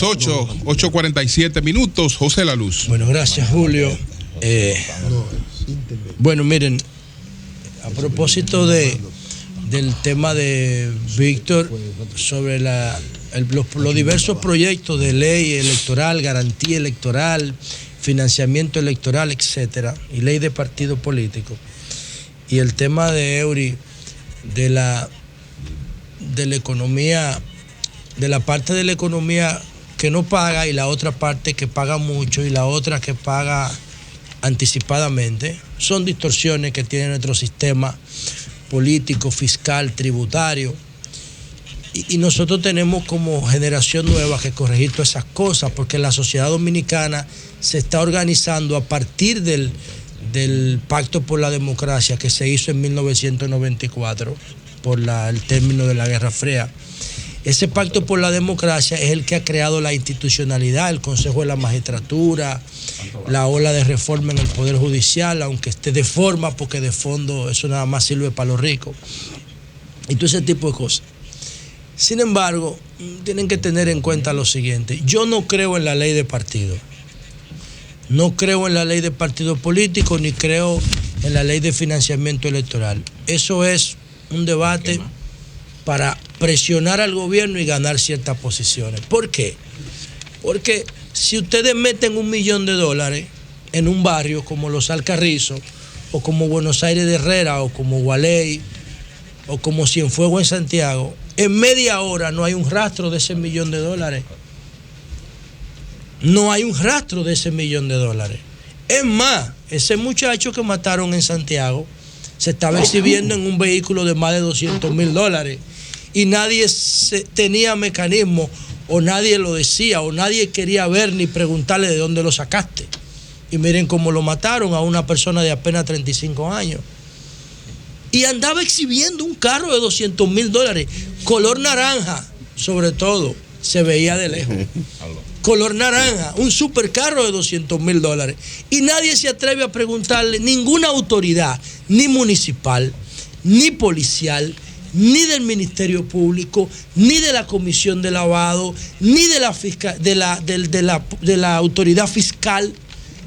las 8:47 minutos. José La Luz. Bueno, gracias, Julio. Bueno, miren, a propósito del tema de Víctor sobre los diversos proyectos de ley electoral, garantía electoral, financiamiento electoral, etcétera, y ley de partido político, y el tema de Eury, de la economía, de la parte de la economía que no paga y la otra parte que paga mucho y la otra que paga anticipadamente, son distorsiones que tiene nuestro sistema político, fiscal, tributario, y nosotros tenemos como generación nueva que corregir todas esas cosas, porque la sociedad dominicana se está organizando a partir del Pacto por la Democracia que se hizo en 1994 por el término de la Guerra Fría. Ese Pacto por la Democracia es el que ha creado la institucionalidad, el Consejo de la Magistratura, la ola de reforma en el Poder Judicial, aunque esté de forma, porque de fondo eso nada más sirve para los ricos, y todo ese tipo de cosas. Sin embargo, tienen que tener en cuenta lo siguiente: yo no creo en la ley de partido, no creo en la ley de partido político, ni creo en la ley de financiamiento electoral. Eso es un debate para presionar al gobierno y ganar ciertas posiciones. ¿Por qué? Porque si ustedes meten $1 millón en un barrio como Los Alcarrizos, o como Buenos Aires de Herrera, o como Gualey, o como Cienfuegos en Santiago, en media hora no hay un rastro de ese $1 millón. No hay un rastro de ese $1 millón. Es más, ese muchacho que mataron en Santiago se estaba exhibiendo en un vehículo de más de $200,000 y nadie tenía mecanismo, o nadie lo decía, o nadie quería ver ni preguntarle de dónde lo sacaste. Y miren cómo lo mataron a una persona de apenas 35 años. Y andaba exhibiendo un carro de $200,000, color naranja, sobre todo, se veía de lejos. Color naranja, un supercarro de $200,000. Y nadie se atreve a preguntarle, ninguna autoridad, ni municipal, ni policial, ni del Ministerio Público, ni de la Comisión de Lavado, ni de la autoridad fiscal.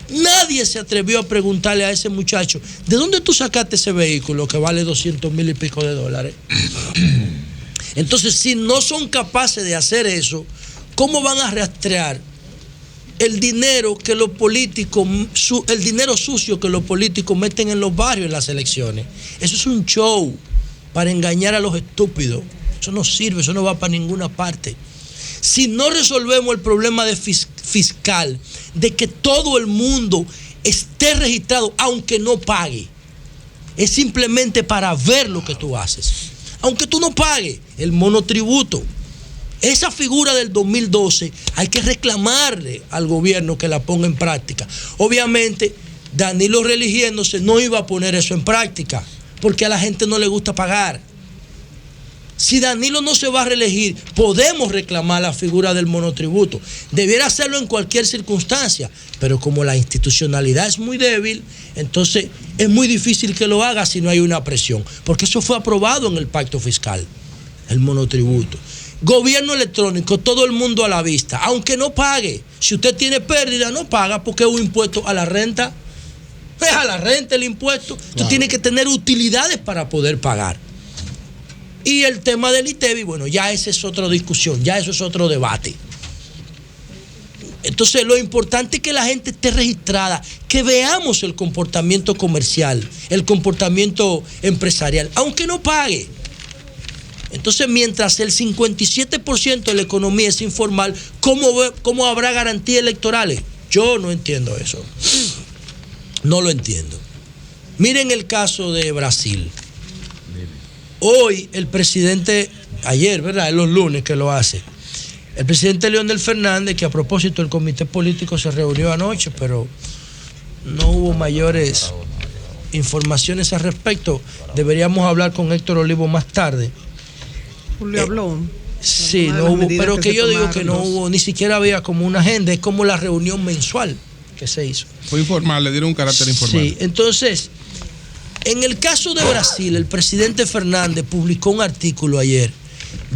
Nadie se atrevió a preguntarle a ese muchacho, ¿de dónde tú sacaste ese vehículo que vale $200,000 y pico? Entonces, si no son capaces de hacer eso, ¿cómo van a rastrear el dinero que los políticos, el dinero sucio que los políticos meten en los barrios en las elecciones? Eso es un show para engañar a los estúpidos. Eso no sirve, eso no va para ninguna parte. Si no resolvemos el problema fiscal, de que todo el mundo esté registrado, aunque no pague, es simplemente para ver lo que tú haces. Aunque tú no pagues el monotributo, esa figura del 2012 hay que reclamarle al gobierno que la ponga en práctica. Obviamente, Danilo reeligiéndose no iba a poner eso en práctica, porque a la gente no le gusta pagar. Si Danilo no se va a reelegir, podemos reclamar la figura del monotributo. Debiera hacerlo en cualquier circunstancia, pero como la institucionalidad es muy débil, entonces es muy difícil que lo haga si no hay una presión, porque eso fue aprobado en el pacto fiscal, el monotributo. Gobierno electrónico, todo el mundo a la vista, aunque no pague. Si usted tiene pérdida, no paga, porque es un impuesto a la renta. Es a la renta el impuesto. Tú tienes que tener utilidades para poder pagar. Y el tema del ITEVI, bueno, ya esa es otra discusión, ya eso es otro debate. Entonces, lo importante es que la gente esté registrada, que veamos el comportamiento comercial, el comportamiento empresarial, aunque no pague. Entonces, mientras el 57% de la economía es informal, ¿cómo habrá garantías electorales? Yo no entiendo eso. No lo entiendo. Miren el caso de Brasil. Hoy el presidente, ayer, ¿verdad? Es los lunes que lo hace. El presidente Leónel Fernández, que a propósito el comité político se reunió anoche, pero no hubo mayores informaciones al respecto. Deberíamos hablar con Héctor Olivo más tarde. Julio habló. Sí, no hubo, pero que yo digo que no hubo, ni siquiera había como una agenda, es como la reunión mensual que se hizo. Fue informal, le dieron un carácter informal. Sí, entonces, en el caso de Brasil, el presidente Fernández publicó un artículo ayer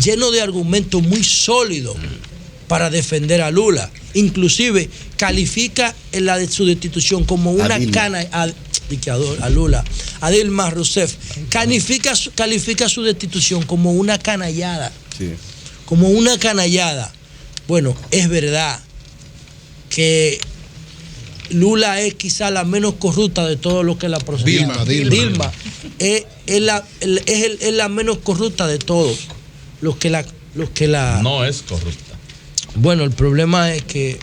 lleno de argumentos muy sólidos para defender a Lula. Inclusive califica su destitución como una cana a Lula, a Dilma Rousseff, califica su destitución como una canallada. Sí. Como una canallada. Bueno, es verdad que Lula es quizá la menos corrupta de todo lo que la procedía. Dilma es la menos corrupta de todos los que la no es corrupta. Bueno, el problema es que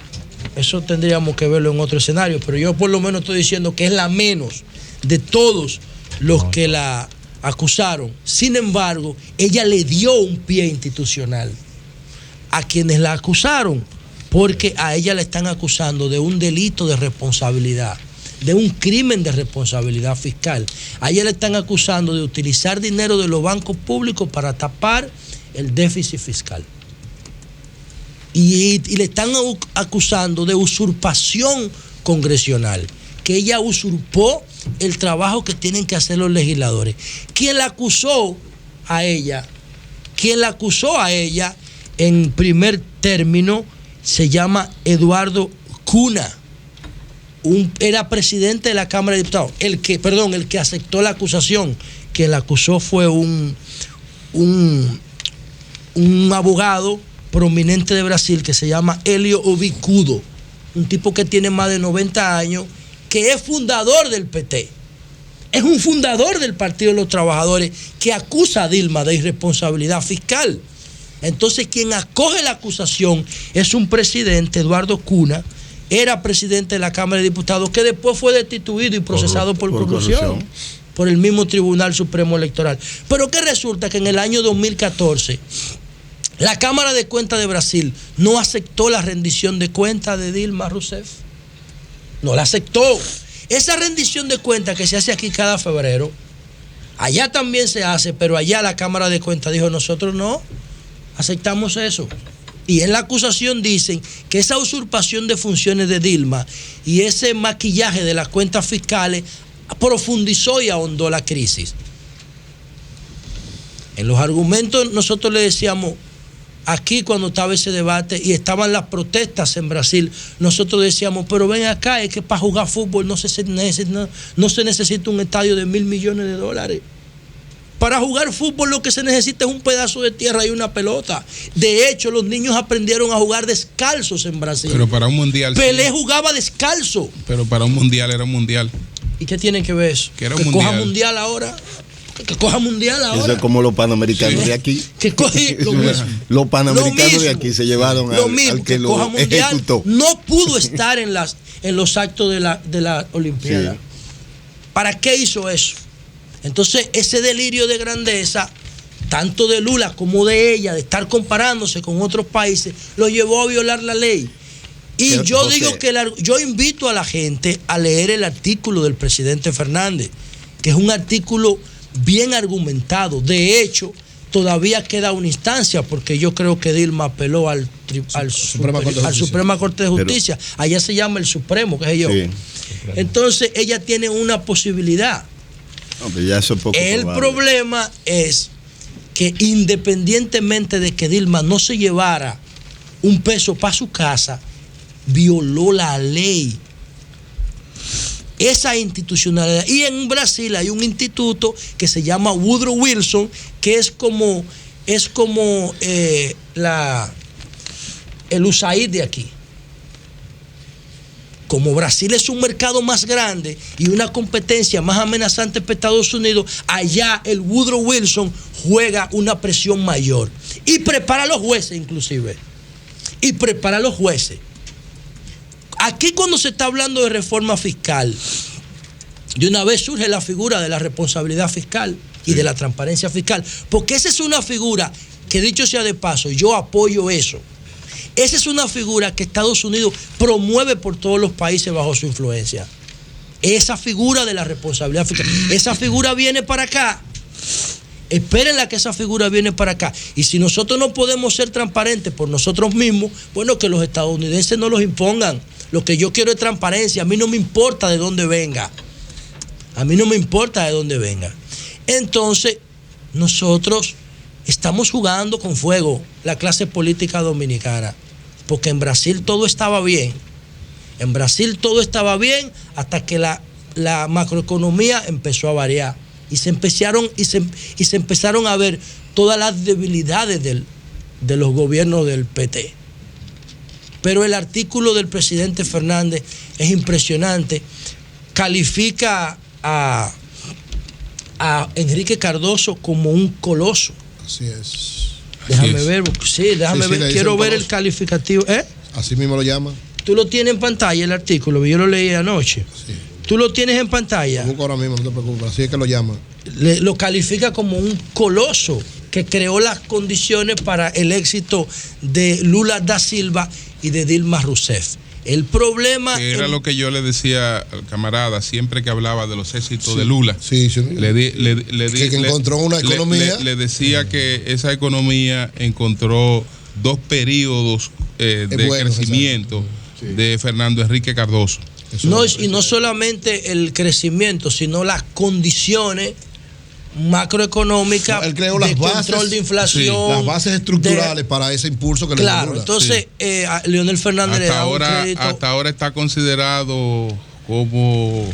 eso tendríamos que verlo en otro escenario, pero yo por lo menos estoy diciendo que es la menos de todos los que la acusaron. Sin embargo, ella le dio un pie institucional a quienes la acusaron, porque a ella le están acusando de un delito de responsabilidad, de un crimen de responsabilidad fiscal. A ella le están acusando de utilizar dinero de los bancos públicos para tapar el déficit fiscal. Y le están acusando de usurpación congresional, que ella usurpó el trabajo que tienen que hacer los legisladores. Quien la acusó a ella en primer término se llama Eduardo Cuna. Era presidente de la Cámara de Diputados. El que aceptó la acusación. Quien la acusó fue un abogado prominente de Brasil que se llama Helio Obicudo, un tipo que tiene más de 90 años, que es fundador del PT. Es un fundador del Partido de los Trabajadores que acusa a Dilma de irresponsabilidad fiscal. Entonces, quien acoge la acusación es un presidente, Eduardo Cuna, era presidente de la Cámara de Diputados, que después fue destituido y procesado por corrupción por el mismo Tribunal Supremo Electoral. Pero que resulta que en el año 2014, la Cámara de Cuentas de Brasil no aceptó la rendición de cuentas de Dilma Rousseff. No la aceptó. Esa rendición de cuentas que se hace aquí cada febrero, allá también se hace, pero allá la Cámara de Cuentas dijo: nosotros no aceptamos eso. Y en la acusación dicen que esa usurpación de funciones de Dilma y ese maquillaje de las cuentas fiscales profundizó y ahondó la crisis. En los argumentos nosotros le decíamos, aquí cuando estaba ese debate y estaban las protestas en Brasil, nosotros decíamos, pero ven acá, es que para jugar fútbol no se necesita un estadio de $1.000 millones. Para jugar fútbol lo que se necesita es un pedazo de tierra y una pelota. De hecho, los niños aprendieron a jugar descalzos en Brasil. Pero para un mundial. Pelé jugaba descalzo. Pero para un mundial era un mundial. ¿Y qué tiene que ver eso? Que era un mundial. Coja mundial ahora. Que coja mundial ahora. Eso es como los panamericanos de aquí. Que coge lo mismo. Los panamericanos de aquí se llevaron al que lo coja mundial, ejecutó. no pudo estar en los actos de la Olimpiada. Sí. ¿Para qué hizo eso? Entonces, ese delirio de grandeza, tanto de Lula como de ella, de estar comparándose con otros países, lo llevó a violar la ley. Y yo digo que yo invito a la gente a leer el artículo del presidente Fernández, que es un artículo bien argumentado. De hecho, todavía queda una instancia, porque yo creo que Dilma apeló al Suprema Corte de Justicia. Allá se llama el Supremo, qué sé yo. Sí. Entonces, ella tiene una posibilidad. No, ya eso es poco el probable. Problema es que independientemente de que Dilma no se llevara un peso para su casa, violó la ley. Esa institucionalidad. Y en Brasil hay un instituto que se llama Woodrow Wilson, que es como el USAID de aquí. Como Brasil es un mercado más grande y una competencia más amenazante para Estados Unidos, allá el Woodrow Wilson juega una presión mayor. Y prepara a los jueces inclusive. Aquí cuando se está hablando de reforma fiscal, de una vez surge la figura de la responsabilidad fiscal y de la transparencia fiscal. Porque esa es una figura que, dicho sea de paso, yo apoyo eso. Esa es una figura que Estados Unidos promueve por todos los países bajo su influencia. Esa figura de la responsabilidad fiscal. Esa figura viene para acá. Espérenla que esa figura viene para acá. Y si nosotros no podemos ser transparentes por nosotros mismos, bueno, que los estadounidenses no los impongan. Lo que yo quiero es transparencia. A mí no me importa de dónde venga. Entonces, nosotros estamos jugando con fuego, la clase política dominicana. porque en Brasil todo estaba bien. En Brasil todo estaba bien hasta que la macroeconomía empezó a variar y se empezaron a ver todas las debilidades de los gobiernos del PT. Pero el artículo del presidente Fernández es impresionante. Califica a Enrique Cardoso como un coloso. Así es. Déjame ver. Quiero ver el calificativo. Así mismo lo llama. Tú lo tienes en pantalla el artículo, yo lo leí anoche. Sí. Tú lo tienes en pantalla. Lo busco ahora mismo, no te preocupes. Así es que lo llama. Lo califica como un coloso que creó las condiciones para el éxito de Lula da Silva y de Dilma Rousseff. El problema... Que era lo que yo le decía al camarada siempre que hablaba de los éxitos de Lula. Sí. Que encontró una economía. Le decía que esa economía encontró dos periodos de crecimiento de Fernando Enrique Cardoso. Y no solamente el crecimiento, sino las condiciones macroeconómicas, él creó de las bases, control de inflación, las bases estructurales para ese impulso que le dio Lula. Entonces Leonel Fernández le da un crédito. Hasta ahora está considerado como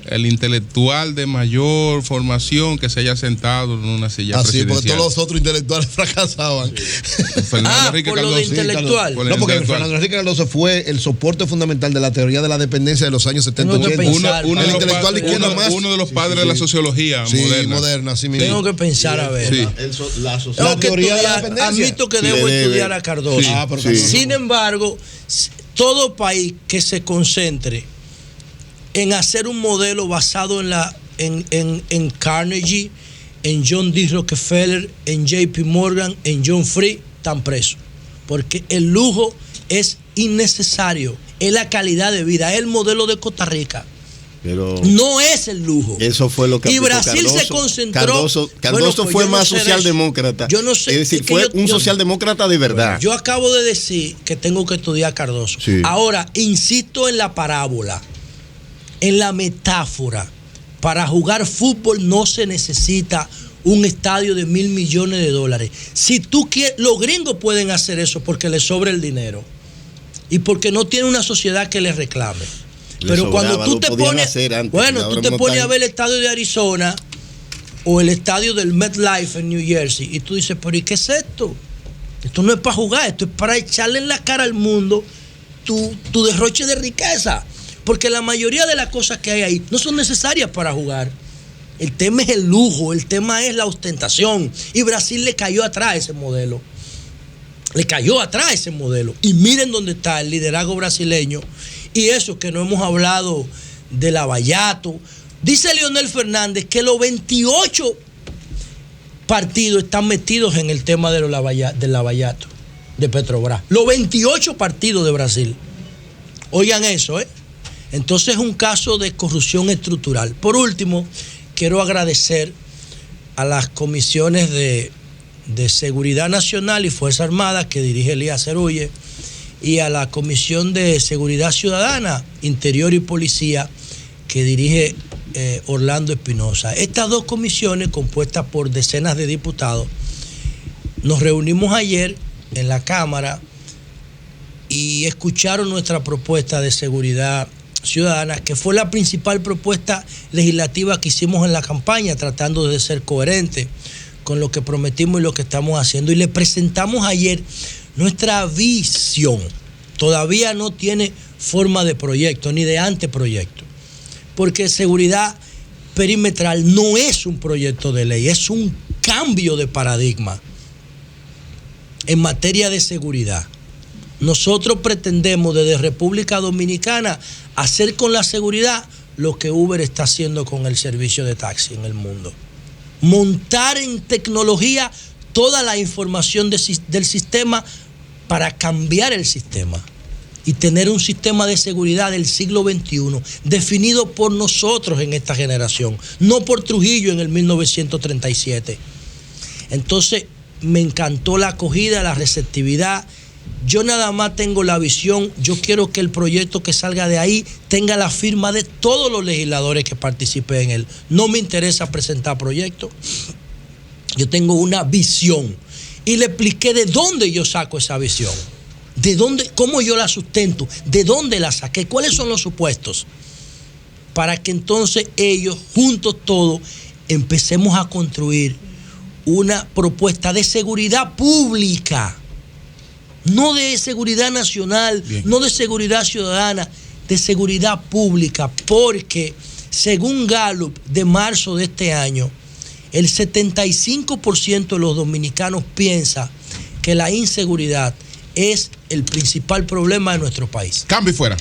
el intelectual de mayor formación que se haya sentado en una silla presidencial. Porque todos los otros intelectuales fracasaban. Fernando Enrique por Cardoso, lo de intelectual. No, porque Fernando Enrique Cardoso fue el soporte fundamental de la teoría de la dependencia de los años 70 y 80. Uno de los padres de la sociología moderna. Así mismo. Tengo que pensar a ver. Sí. La teoría de la dependencia. Admito que debo estudiar a Cardoso. Sin embargo, todo país que se concentre en hacer un modelo basado en Carnegie, en John D. Rockefeller, en JP Morgan, en John Free, están presos. Porque el lujo es innecesario, es la calidad de vida, es el modelo de Costa Rica. Pero no es el lujo. Eso fue lo que y Brasil Cardoso. Se concentró. Cardoso fue más socialdemócrata. Yo no sé. Es decir, fue un socialdemócrata de verdad. Yo acabo de decir que tengo que estudiar Cardoso. Sí. Ahora, insisto en la parábola, en la metáfora. Para jugar fútbol no se necesita un estadio de $1.000 millones. Si tú quieres, los gringos pueden hacer eso porque les sobra el dinero y porque no tiene una sociedad que les reclame. Pero cuando tú te pones, tú te pones a ver el estadio de Arizona o el estadio del MetLife en New Jersey y tú dices, pero ¿y qué es esto? Esto no es para jugar, esto es para echarle en la cara al mundo tu derroche de riqueza. Porque la mayoría de las cosas que hay ahí no son necesarias para jugar. El tema es el lujo, el tema es la ostentación. Y Brasil le cayó atrás ese modelo. Y miren dónde está el liderazgo brasileño. Y eso que no hemos hablado de Lavallato. Dice Leonel Fernández que los 28 partidos están metidos en el tema del Lavallato, de Petrobras. Los 28 partidos de Brasil. Oigan eso, Entonces es un caso de corrupción estructural. Por último, quiero agradecer a las comisiones de Seguridad Nacional y Fuerza Armada que dirige Elías Cerulle y a la Comisión de Seguridad Ciudadana, Interior y Policía que dirige Orlando Espinosa. Estas dos comisiones, compuestas por decenas de diputados, nos reunimos ayer en la Cámara y escucharon nuestra propuesta de seguridad ciudadana, que fue la principal propuesta legislativa que hicimos en la campaña, tratando de ser coherente con lo que prometimos y lo que estamos haciendo. Y le presentamos ayer nuestra visión. Todavía no tiene forma de proyecto ni de anteproyecto, porque seguridad perimetral no es un proyecto de ley, es un cambio de paradigma en materia de seguridad. Nosotros pretendemos desde República Dominicana hacer con la seguridad lo que Uber está haciendo con el servicio de taxi en el mundo. Montar en tecnología toda la información del sistema para cambiar el sistema y tener un sistema de seguridad del siglo XXI definido por nosotros en esta generación, no por Trujillo en el 1937. Entonces, me encantó la acogida, la receptividad. Yo nada más tengo la visión, yo quiero que el proyecto que salga de ahí tenga la firma de todos los legisladores que participen en él. No me interesa presentar proyectos, yo tengo una visión y le expliqué de dónde yo saco esa visión. ¿De dónde? ¿Cómo yo la sustento? ¿De dónde la saqué? ¿Cuáles son los supuestos? Para que entonces ellos, juntos todos, empecemos a construir una propuesta de seguridad pública, no de seguridad nacional, bien, no de seguridad ciudadana, de seguridad pública, porque según Gallup de marzo de este año, el 75% de los dominicanos piensa que la inseguridad es el principal problema de nuestro país. Cambio y fuera.